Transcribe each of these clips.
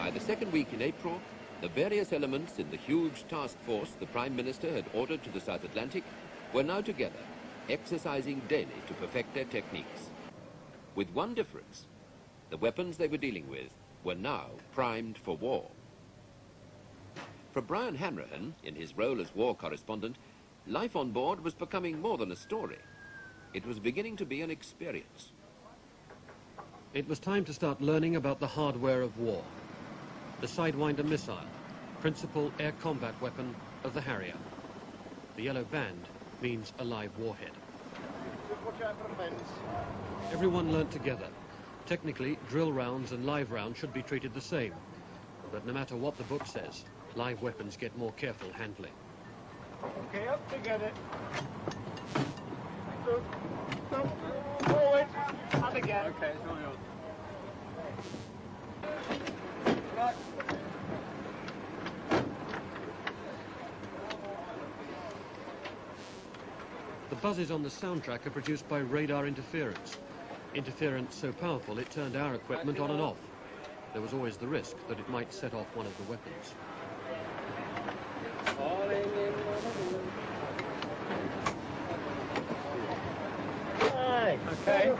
By the second week in April, the various elements in the huge task force the Prime Minister had ordered to the South Atlantic were now together, exercising daily to perfect their techniques. With one difference, the weapons they were dealing with were now primed for war. For Brian Hanrahan, in his role as war correspondent, life on board was becoming more than a story. It was beginning to be an experience. It was time to start learning about the hardware of war. The Sidewinder missile, principal air combat weapon of the Harrier. The yellow band means a live warhead. Watch out for the fence. Everyone learnt together. Technically, drill rounds and live rounds should be treated the same. But no matter what the book says, live weapons get more careful handling. Okay, up to get it. Look, forward, and again. Okay, it's all yours. Right. The buzzes on the soundtrack are produced by radar interference. Interference so powerful it turned our equipment on and off. There was always the risk that it might set off one of the weapons. Okay.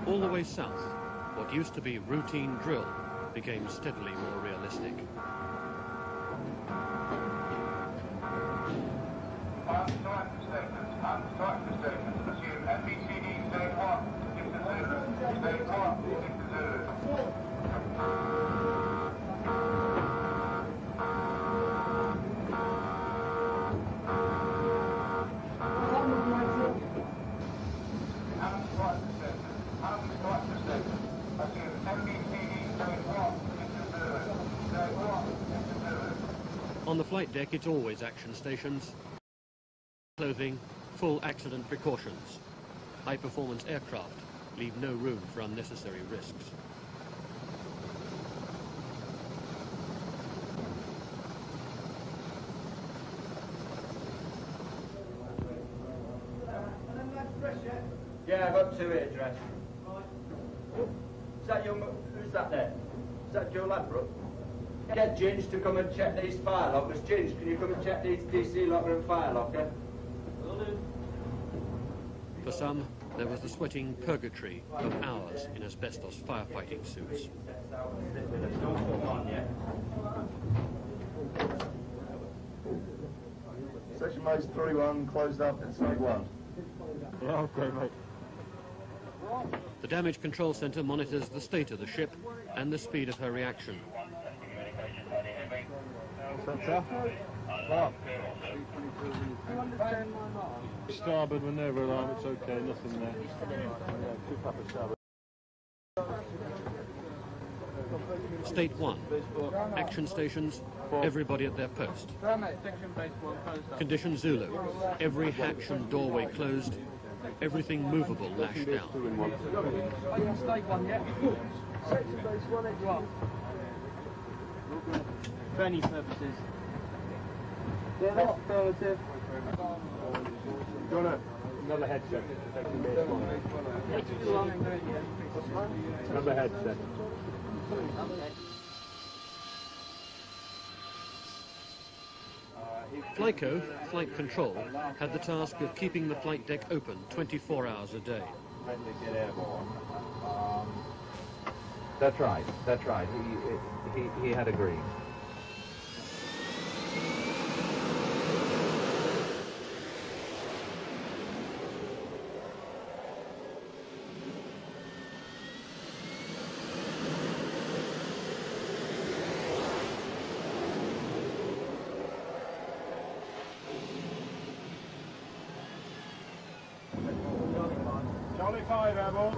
All the way south, what used to be routine drill became steadily more realistic. On the flight deck, it's always action stations. Clothing, full accident precautions. High-performance aircraft leave no room for unnecessary risks. Yeah, I've got 2 here, dress. Is that young... Who's that there? Is that Joe Ladbrook? Get Ginge to come and check these fire lockers. Ginge, can you come and check these DC locker and fire locker? For some, there was the sweating purgatory of hours in asbestos firefighting suits. Section base 3-1 closed up at site 1. Yeah, okay, mate. The damage control center monitors the state of the ship and the speed of her reaction. Starboard maneuver alarm, it's okay, nothing there. State 1. Action stations, everybody at their post. Condition Zulu. Every hatch and doorway closed, everything movable lashed down. State 1 yet? Section base 1 at 1. For any purposes. Yeah, that's affirmative. Do you want another headset? Another headset. FLICO, Flight Control, had the task of keeping the flight deck open 24 hours a day. That's right, that's right. He had agreed. Charlie 5, airborne.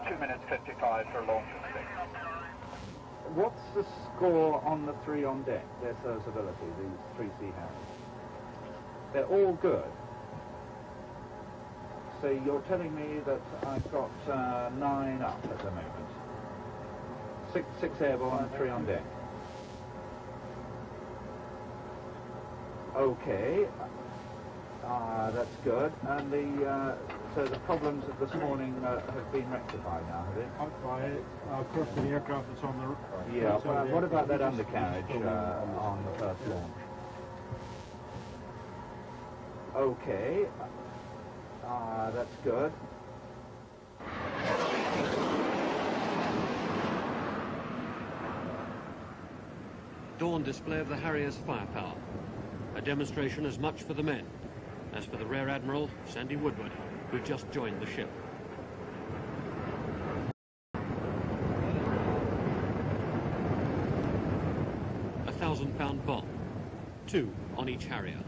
2 minutes 55 for launch of 6. What's the score on the 3 on deck, their serviceability, these 3 Sea Harriers? They're all good. So you're telling me that I've got 9 up at the moment. 6 airborne and 3 on deck. Okay. That's good. And so the problems of this morning have been rectified now, have they? Of course, the aircraft that's on the... Yeah, well, what about that undercarriage on the first launch? Okay. That's good. Dawn display of the Harrier's firepower. A demonstration as much for the men as for the Rear Admiral, Sandy Woodward, who just joined the ship. A 1,000-pound bomb, 2 on each Harrier.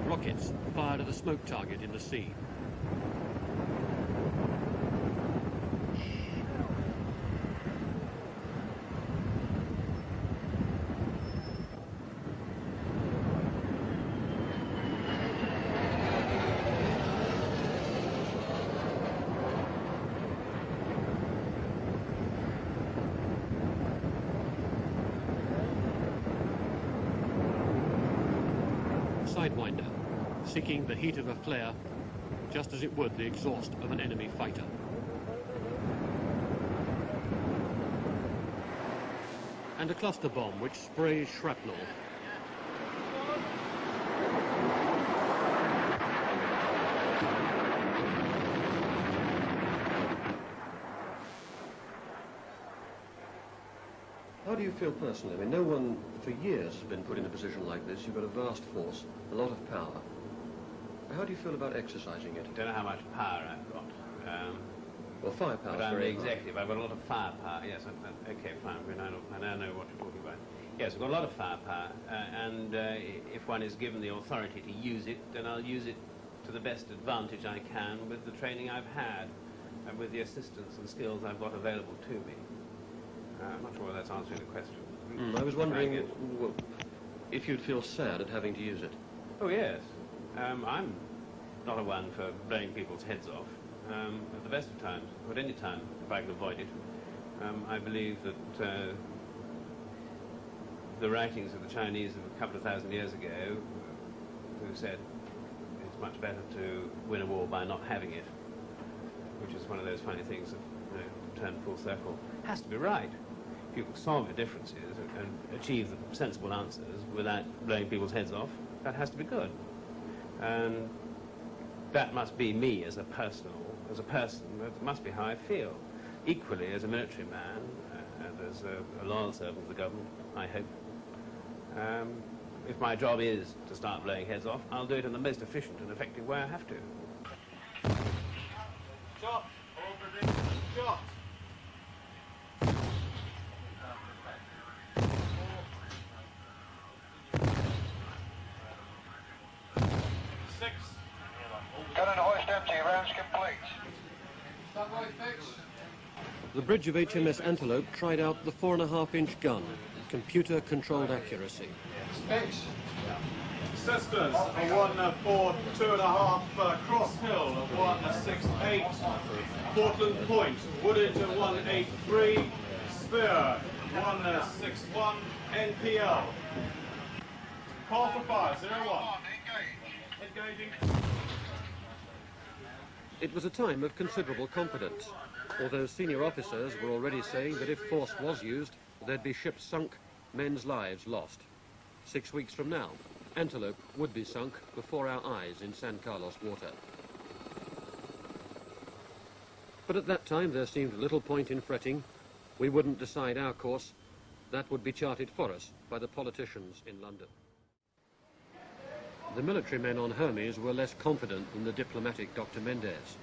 Rockets fired at a smoke target in the sea. Sidewinder, seeking the heat of a flare, just as it would the exhaust of an enemy fighter. And a cluster bomb which sprays shrapnel. How do you feel personally? I mean, no one for years has been put in a position like this. You've got a vast force, a lot of power. How do you feel about exercising it? I don't know how much power I've got. Well, firepower. But I'm the executive. I've got a lot of firepower. Yes, okay, fine. I now know what you're talking about. Yes, I've got a lot of firepower, and if one is given the authority to use it, then I'll use it to the best advantage I can with the training I've had and with the assistance and skills I've got available to me. I'm not sure whether that's answering the question. I was wondering if you'd feel sad at having to use it. Oh, yes. I'm not a one for blowing people's heads off. At the best of times, or at any time, if I can avoid it. I believe that the writings of the Chinese of a couple of thousand years ago, who said it's much better to win a war by not having it, which is one of those funny things that turn full circle, has to be right. If you can solve the differences and achieve the sensible answers without blowing people's heads off, that has to be good. And that must be me as a person, that must be how I feel. Equally, as a military man, and as a loyal servant of the government, I hope, if my job is to start blowing heads off, I'll do it in the most efficient and effective way I have to. Shot! Shot! The bridge of HMS Antelope tried out the 4.5-inch gun, computer-controlled accuracy. Specs. Sisters, a 1-4, 2.5 Cross Hill, a 1-6-8, Portland Point, Woodage a 1-8-3, Spear, 1-6-1, NPL. Call for fire, 0-1. Engaging. It was a time of considerable confidence, although senior officers were already saying that if force was used, there'd be ships sunk, men's lives lost. 6 weeks from now, Antelope would be sunk before our eyes in San Carlos water. But at that time there seemed little point in fretting. We wouldn't decide our course. That would be charted for us by the politicians in London. The military men on Hermes were less confident than the diplomatic Dr. Mendez.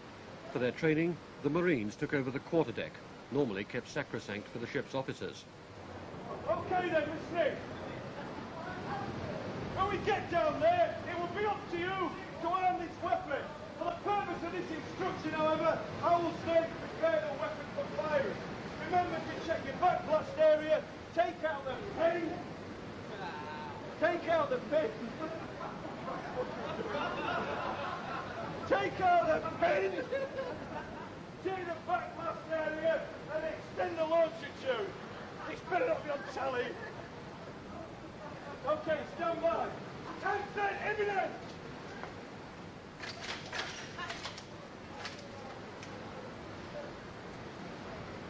for their training, the Marines took over the quarterdeck, normally kept sacrosanct for the ship's officers. Okay then, listen. When we get down there, it will be up to you to arm this weapon. For the purpose of this instruction, however, I will say prepare the weapon for firing. Remember to check your backblast area, take out the pin. Take out the pin. Take out the pin. Take the backblast area and extend the launcher tube. It's better not be on tally. Okay, stand by. Tank set, imminent.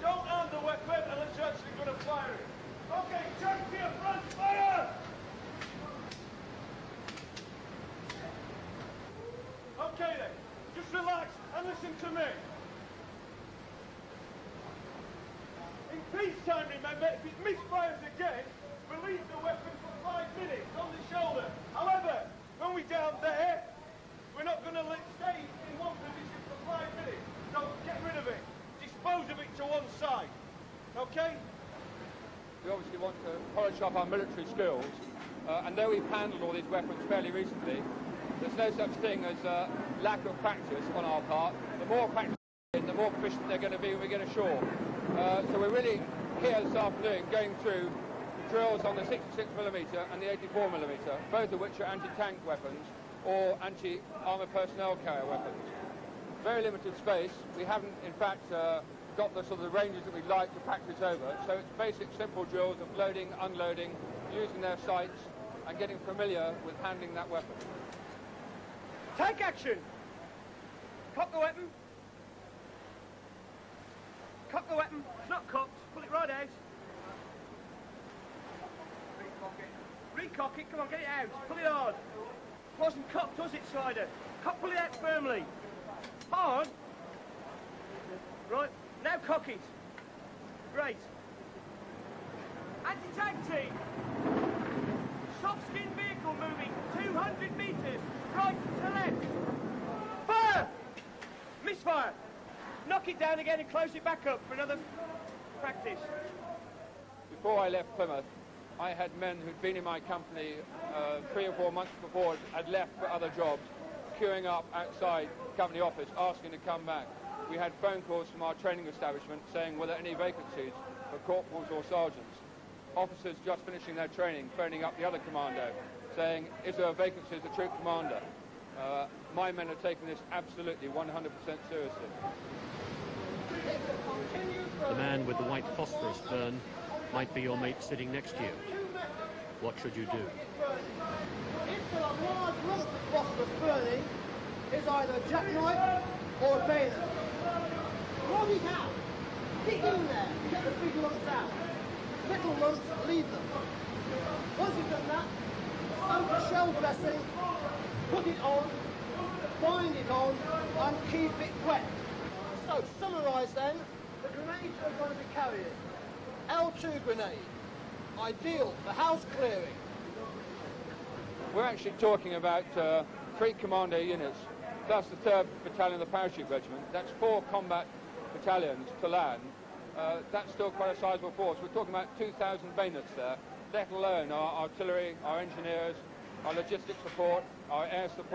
Don't arm the weapon unless you're actually going to fire it. Okay, tank to your front, fire! Okay then, just relax and listen to me. In peacetime, remember, if it misfires again, release the weapon for 5 minutes on the shoulder. However, when we're down there, we're not going to stay in one position for 5 minutes. So get rid of it. Dispose of it to one side. Okay? We obviously want to polish up our military skills, and though we've handled all these weapons fairly recently, there's no such thing as lack of practice on our part. The more practice, the more proficient they're going to be when we get ashore. So we're really here this afternoon going through drills on the 66mm and the 84mm, both of which are anti-tank weapons or anti-armour personnel carrier weapons. Very limited space. We haven't, in fact, got the sort of ranges that we'd like to practice over. So it's basic, simple drills of loading, unloading, using their sights, and getting familiar with handling that weapon. Take action! Cock the weapon. Cock the weapon. It's not cocked. Pull it right out. Recock it. Come on, get it out. Pull it hard. It wasn't cocked, was it, Slider? Pull it out firmly. Hard. Right. Now cock it. Great. Anti-tank team. Soft-skin vehicle moving 200 metres. Right to left. Fire! Misfire. Knock it down again and close it back up for another practice. Before I left Plymouth, I had men who'd been in my company 3 or 4 months before had left for other jobs, queuing up outside company office asking to come back. We had phone calls from our training establishment saying were there any vacancies for corporals or sergeants. Officers just finishing their training phoning up the other commando saying, is there a vacancy as a troop commander? My men are taking this absolutely 100% seriously. The man with the white phosphorus burn might be your mate sitting next to you. What should you do? If there are large lumps of phosphorus burning, it's either a jackknife or a bayonet. Rod it out. Dig in there. Get the big lumps out. Little lumps, leave them. Once you've done that, soak a shell dressing, put it on, bind it on, and keep it wet. So, to summarise then, the grenades are going to be carrying. L2 grenade, ideal for house clearing. We're actually talking about 3 commando units, plus the 3rd Battalion of the Parachute Regiment. That's 4 combat battalions to land. That's still quite a sizable force. We're talking about 2,000 bayonets there, let alone our artillery, our engineers, our logistics support, our air support.